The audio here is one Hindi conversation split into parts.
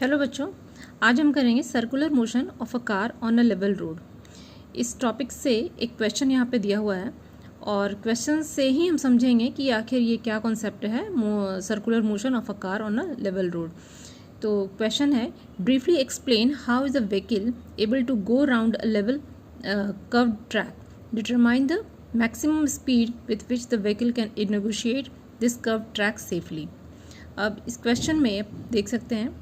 हेलो बच्चों, आज हम करेंगे circular motion of a car on a level road. इस टॉपिक से एक क्वेश्चन यहाँ पे दिया हुआ है और क्वेश्चन से ही हम समझेंगे कि आखिर ये क्या कॉन्सेप्ट है circular motion of a car on a level road. तो क्वेश्चन है, briefly explain how is a vehicle able to go around a level curved track, determine the maximum speed with which the vehicle can negotiate this curved track safely. अब इस क्वेश्चन में देख सकते हैं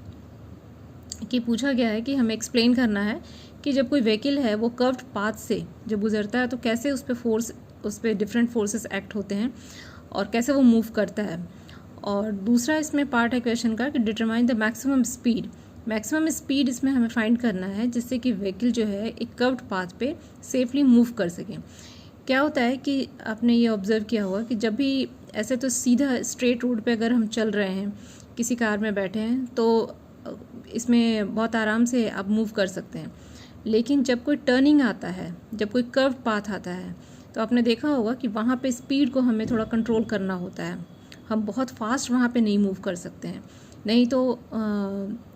कि पूछा गया है कि हमें एक्सप्लेन करना है कि जब कोई व्हीकल है वो कर्व्ड पाथ से जब गुजरता है तो कैसे उस पर डिफरेंट फोर्सेस एक्ट होते हैं और कैसे वो मूव करता है। और दूसरा इसमें पार्ट है क्वेश्चन का कि डिटरमाइन द मैक्सिमम स्पीड इसमें हमें फाइंड करना है जिससे कि व्हीकल जो है एक कर्व्ड पाथ पे सेफली मूव कर सके। क्या होता है कि आपने ये ऑब्जर्व किया होगा कि जब भी ऐसे तो सीधा स्ट्रेट रोड पे अगर हम चल रहे हैं, किसी कार में बैठे हैं, तो इसमें बहुत आराम से आप मूव कर सकते हैं। लेकिन जब कोई टर्निंग आता है, जब कोई कर्व पाथ आता है, तो आपने देखा होगा कि वहाँ पे स्पीड को हमें थोड़ा कंट्रोल करना होता है। हम बहुत फास्ट वहाँ पे नहीं मूव कर सकते हैं, नहीं तो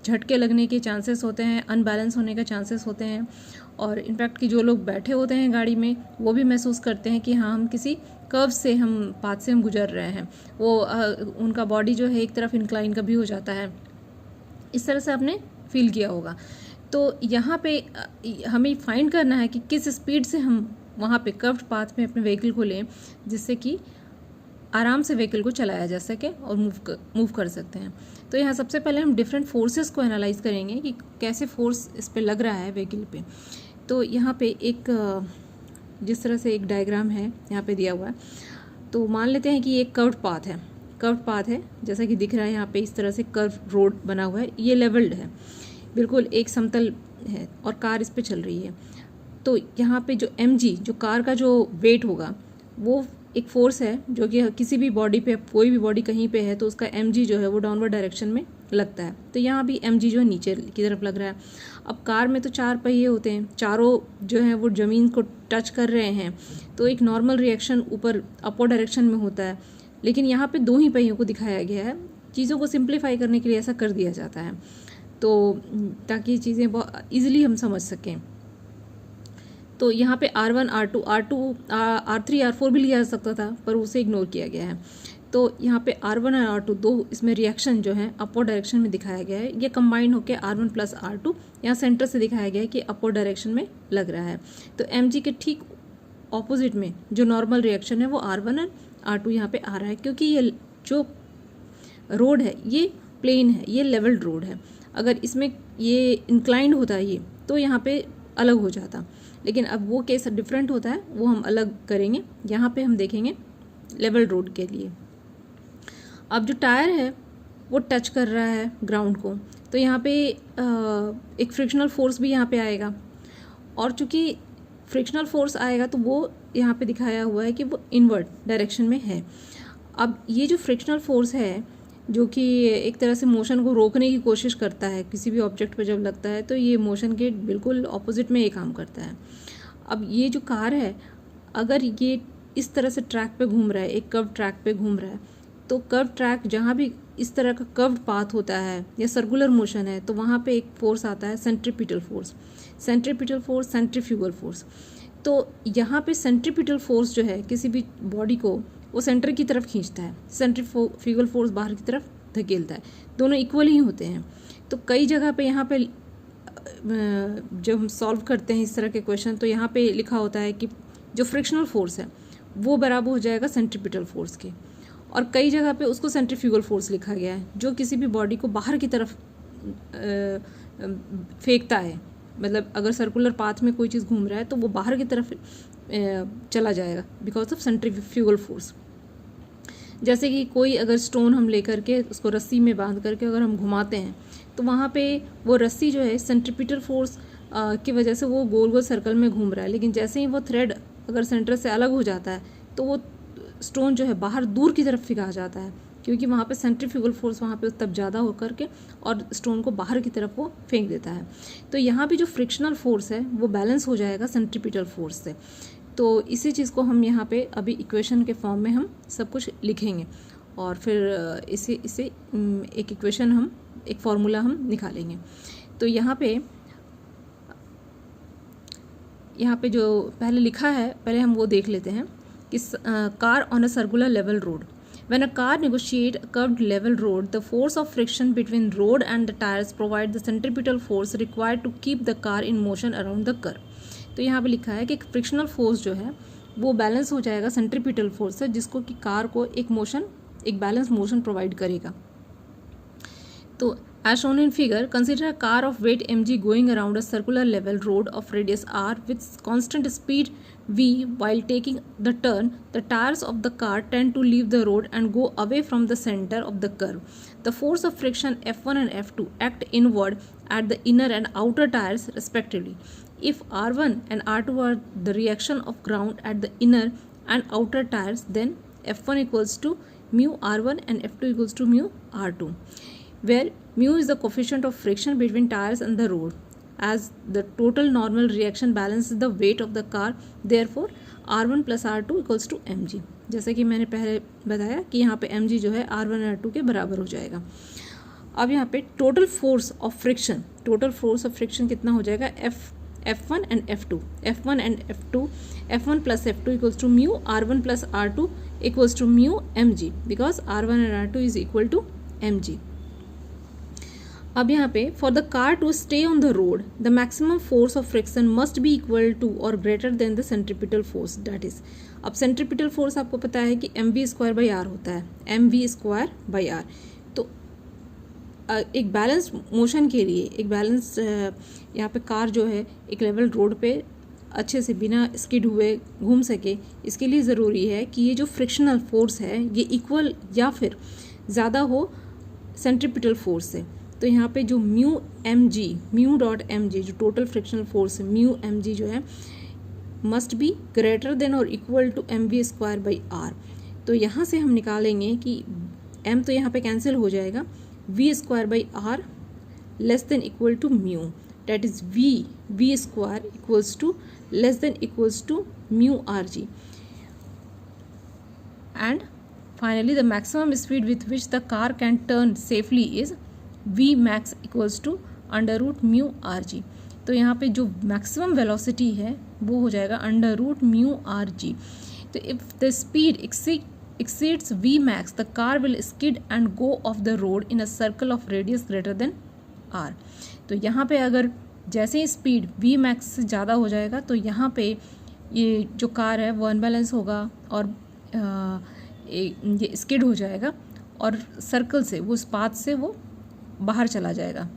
झटके लगने के चांसेस होते हैं, अनबैलेंस होने का चांसेस होते हैं। और इनफैक्ट कि जो लोग बैठे होते हैं गाड़ी में वो भी महसूस करते हैं कि हाँ, हम किसी कर्व से पाथ से हम गुजर रहे हैं। वो उनका बॉडी जो है एक तरफ इंक्लाइन का भी हो जाता है। इस तरह से आपने फील किया होगा। तो यहाँ पे हमें फाइंड करना है कि किस स्पीड से हम वहाँ पे कर्व्ड पाथ में अपने व्हीकल को लें जिससे कि आराम से व्हीकल को चलाया जा सके और मूव कर सकते हैं। तो यहाँ सबसे पहले हम डिफरेंट फोर्सेस को एनालाइज करेंगे कि कैसे फोर्स इस पे लग रहा है व्हीकल पे। तो यहाँ पे एक जिस तरह से एक डायग्राम है यहाँ पे दिया हुआ है, तो मान लेते हैं कि ये एक कर्व्ड पाथ है जैसा कि दिख रहा है यहाँ पे। इस तरह से कर्व रोड बना हुआ है, ये लेवल्ड है, बिल्कुल एक समतल है और कार इस पे चल रही है। तो यहाँ पे जो mg, जो कार का जो वेट होगा, वो एक फोर्स है जो कि किसी भी बॉडी पे, कोई भी बॉडी कहीं पे है तो उसका mg जो है वो डाउनवर्ड डायरेक्शन में लगता है। तो यहाँ भी mg जो है नीचे की तरफ लग रहा है। अब कार में तो 4 पहिए होते हैं, चारों जो है वो ज़मीन को टच कर रहे हैं, तो एक नॉर्मल रिएक्शन ऊपर अपवर्ड डायरेक्शन में होता है। लेकिन यहाँ पे 2 ही पहियों को दिखाया गया है। चीज़ों को सिंप्लीफाई करने के लिए ऐसा कर दिया जाता है, तो ताकि चीज़ें बहुत ईजिली हम समझ सकें। तो यहाँ पे R1, R2, R3, R4 भी लिया जा सकता था, पर उसे इग्नोर किया गया है। तो यहाँ पे R1 और R2 दो इसमें रिएक्शन जो है अपवर्ड डायरेक्शन में दिखाया गया है। ये कंबाइन होकर R1 प्लस R2 यहाँ सेंटर से दिखाया गया है कि अपवर्ड डायरेक्शन में लग रहा है। तो mg के ठीक ऑपोजिट में जो नॉर्मल रिएक्शन है वो R1 और R2 यहाँ पे आ रहा है, क्योंकि ये जो रोड है ये प्लेन है, ये लेवल्ड रोड है। अगर इसमें ये इंक्लाइंड होता ये तो यहाँ पे अलग हो जाता, लेकिन अब वो केस डिफरेंट होता है, वो हम अलग करेंगे। यहाँ पे हम देखेंगे लेवल रोड के लिए। अब जो टायर है वो टच कर रहा है ग्राउंड को, तो यहाँ पे एक फ्रिक्शनल फोर्स भी यहाँ पे आएगा, और चूँकि फ्रिक्शनल फोर्स आएगा तो वो यहाँ पे दिखाया हुआ है कि वो इनवर्ड डायरेक्शन में है। अब ये जो फ्रिक्शनल फोर्स है जो कि एक तरह से मोशन को रोकने की कोशिश करता है, किसी भी ऑब्जेक्ट पर जब लगता है तो ये मोशन के बिल्कुल ऑपोजिट में ये काम करता है। अब ये जो कार है, अगर ये इस तरह से ट्रैक पे घूम रहा है, एक कर्व ट्रैक पे घूम रहा है, तो कर्व ट्रैक जहाँ भी इस तरह का कर्व्ड पाथ होता है या सर्कुलर मोशन है, तो वहाँ पे एक फोर्स आता है सेंट्रीपिटल फोर्स, सेंट्रीफ्यूगल फोर्स। तो यहाँ पे सेंट्रीपिटल फोर्स जो है किसी भी बॉडी को वो सेंटर की तरफ खींचता है, सेंट्रीफ्यूगल फोर्स बाहर की तरफ धकेलता है। दोनों इक्वल ही होते हैं। तो कई जगह पे यहाँ पे जब हम सॉल्व करते हैं इस तरह के क्वेश्चन, तो यहाँ पे लिखा होता है कि जो फ्रिक्शनल फोर्स है वो बराबर हो जाएगा सेंट्रीपिटल फोर्स के, और कई जगह पे उसको सेंट्रीफ्यूगल फोर्स लिखा गया है जो किसी भी बॉडी को बाहर की तरफ फेंकता है। मतलब अगर सर्कुलर पाथ में कोई चीज़ घूम रहा है तो वो बाहर की तरफ चला जाएगा बिकॉज ऑफ सेंट्रीफ्यूगल फोर्स। जैसे कि कोई अगर स्टोन हम लेकर के उसको रस्सी में बांध करके अगर हम घुमाते हैं, तो वहाँ पे वो रस्सी जो है सेंट्रीपिटल फोर्स की वजह से वो गोल गोल सर्कल में घूम रहा है। लेकिन जैसे ही वो थ्रेड अगर सेंटर से अलग हो जाता है तो वो स्टोन जो है बाहर दूर की तरफ फेंका जाता है, क्योंकि वहाँ पे सेंट्रीफ्यूगल फोर्स वहाँ पे तब ज़्यादा होकर के और स्टोन को बाहर की तरफ वो फेंक देता है। तो यहाँ भी जो फ्रिक्शनल फोर्स है वो बैलेंस हो जाएगा सेंट्रीपिटल फोर्स से। तो इसी चीज़ को हम यहाँ पे अभी इक्वेशन के फॉर्म में हम सब कुछ लिखेंगे और फिर इसे एक इक्वेशन हम एक फॉर्मूला हम निकालेंगे। तो यहाँ पे जो पहले लिखा है, पहले हम वो देख लेते हैं कि car on a circular level road. When a car negotiates a curved level road, the force of friction between road and the tires provide the centripetal force required to keep the car in motion around the curve. तो यहाँ पे लिखा है कि फ्रिक्शनल फोर्स जो है वो बैलेंस हो जाएगा सेंट्रीपिटल फोर्स से, जिसको कि कार को एक बैलेंस मोशन प्रोवाइड करेगा। तो as shown in figure, consider a car of weight mg going around a circular level road of radius r with constant speed v. While taking the turn, the tires of the car tend to leave the road and go away from the center of the curve. The force of friction F1 and F2 act inward at the inner and outer tires respectively. If R1 and R2 are the reaction of ground at the inner and outer tires, then F1 equals to mu R1 and F2 equals to mu R2, where mu is the coefficient of friction between tires and the road. As the total normal reaction balances the weight of the car, therefore R1 plus R2 equals to mg. जैसे कि मैंने पहले बताया कि यहाँ पे mg जो है R1 और R2 के बराबर हो जाएगा। अब यहाँ पे टोटल फोर्स ऑफ फ्रिक्शन कितना हो जाएगा, F1 and F2, F1 plus F2 equals to mu R1 plus R2 equals to mu mg, because R1 and R2 is equal to mg. अब यहाँ पे for the car to stay on the road the maximum force of friction must be equal to और greater than the centripetal force, that is, अब सेंट्रीपिटल फोर्स आपको पता है कि mv²/r होता है, mv²/r। तो एक बैलेंस मोशन के लिए, एक बैलेंस यहाँ पे कार जो है एक लेवल रोड पे अच्छे से बिना स्किड हुए घूम सके, इसके लिए ज़रूरी है कि ये जो फ्रिक्शनल फोर्स है ये इक्वल या फिर ज़्यादा हो सेंट्रीपिटल फोर्स से। तो यहाँ पे जो म्यू डॉट एम जी जो टोटल फ्रिक्शनल फोर्स है, म्यू एम जी जो है मस्ट बी ग्रेटर देन और इक्वल टू mv²/r। तो यहाँ से हम निकालेंगे कि m तो यहाँ पे कैंसिल हो जाएगा, v²/r less than equal to mu, that is v² equals to less than equals to mu rg। And finally the maximum speed with which the car can turn safely is v max equals to √μ rg। तो यहाँ पे जो मैक्सिमम वेलोसिटी है वो हो जाएगा √μ rg। तो if the speed exceeds v max the car will skid and go off the road in a circle of radius greater than r। तो यहाँ पे अगर जैसे ही स्पीड v max से ज़्यादा हो जाएगा तो यहाँ पे ये जो कार है वो अनबैलेंस होगा और ये स्किड हो जाएगा और सर्कल से, वो उस पाथ से वो बाहर चला जाएगा,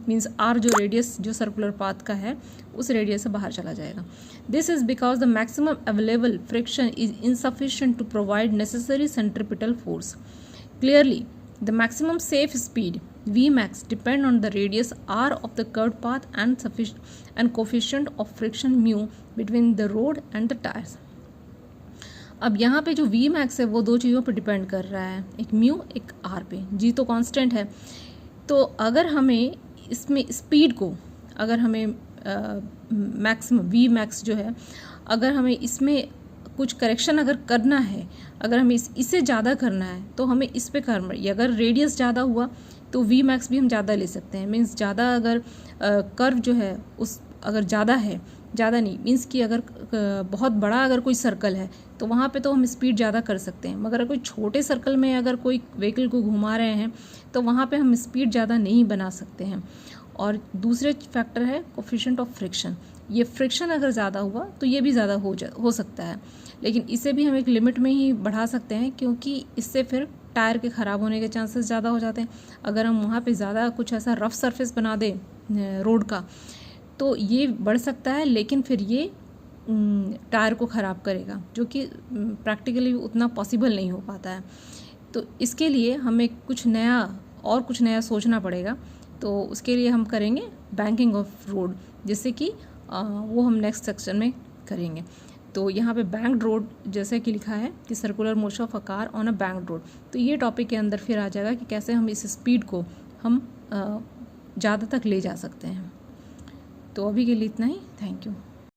मीन्स आर जो रेडियस जो सर्कुलर पाथ का है उस रेडियस से बाहर चला जाएगा। This is because the maximum available friction is insufficient to provide necessary centripetal force. Clearly the maximum safe speed v max depend on the radius r of the curved path and coefficient of friction mu between the road and the tyres. अब यहाँ पे जो v max है वो दो चीज़ों पर डिपेंड कर रहा है, एक म्यू एक r पे, g तो कांस्टेंट है। तो अगर हमें इसमें स्पीड को, अगर हमें मैक्सिमम v max जो है, अगर हमें इसमें कुछ करेक्शन अगर करना है, अगर हमें इससे ज़्यादा करना है तो हमें इस पे करना है। अगर रेडियस ज़्यादा हुआ तो v max भी हम ज़्यादा ले सकते हैं, मीन्स ज़्यादा अगर कर्व जो है उस अगर ज़्यादा है, ज़्यादा नहीं मीन्स कि अगर बहुत बड़ा अगर कोई सर्कल है तो वहाँ पे तो हम स्पीड ज़्यादा कर सकते हैं, मगर कोई छोटे सर्कल में अगर कोई व्हीकल को घुमा रहे हैं तो वहाँ पे हम स्पीड ज़्यादा नहीं बना सकते हैं। और दूसरे फैक्टर है कोफिशिएंट ऑफ फ्रिक्शन, ये फ्रिक्शन अगर ज़्यादा हुआ तो ये भी ज़्यादा हो सकता है, लेकिन इसे भी हम एक लिमिट में ही बढ़ा सकते हैं क्योंकि इससे फिर टायर के ख़राब होने के चांसेस ज़्यादा हो जाते हैं। अगर हम वहाँ पे ज़्यादा कुछ ऐसा रफ सरफेस बना दें रोड का तो ये बढ़ सकता है, लेकिन फिर ये टायर को ख़राब करेगा, जो कि प्रैक्टिकली उतना पॉसिबल नहीं हो पाता है। तो इसके लिए हमें कुछ नया सोचना पड़ेगा। तो उसके लिए हम करेंगे बैंकिंग ऑफ रोड, जिससे कि वो हम नेक्स्ट सेक्शन में करेंगे। तो यहाँ पे बैंक्ड रोड जैसे कि लिखा है कि circular motion of a car on a banked road, तो ये टॉपिक के अंदर फिर आ जाएगा कि कैसे हम इस स्पीड को हम ज़्यादा तक ले जा सकते हैं। तो अभी के लिए इतना ही, थैंक यू।